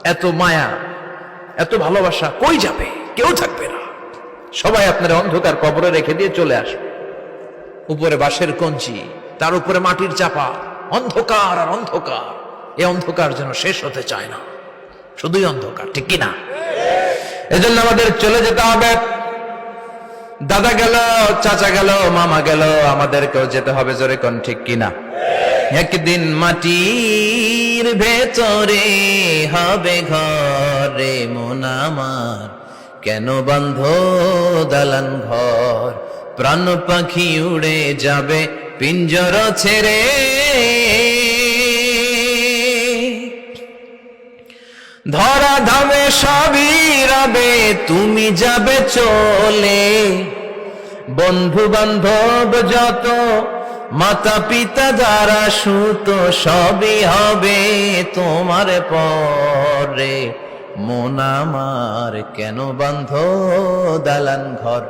এত মায়া, এত ভালোবাসা কই যাবে? কেউ থাকবে না, সবাই আপনার অন্ধকার কবরে রেখে দিয়ে চলে আসবে। উপরে বাঁশের কঞ্চি, তার উপরে মাটির চাপা, অন্ধকার আর অন্ধকার। এই অন্ধকার যেন শেষ হতে চায় না, শুধুই অন্ধকার, ঠিক কিনা? এজন্য আমাদের চলে যেতে হবে। দাদা গেল, চাচা গেল, মামা গেল, আমাদেরকেও যেতে হবে, জোরে কোন ঠিক কিনা? একদিন মাটির ভেতরে হবে ঘরে মন আমার, কেন বন্ধ দালান ঘর? প্রাণ পাখি উড়ে যাবে পিঞ্জর ছেড়ে, ধরা ধামে সবই রবে, তুমি যাবে চলে। বন্ধু বান্ধব যত, মাতা পিতা যারা সুত, সবই হবে তোমার পরে। মন আমার কেন বন্ধ দালান ঘর?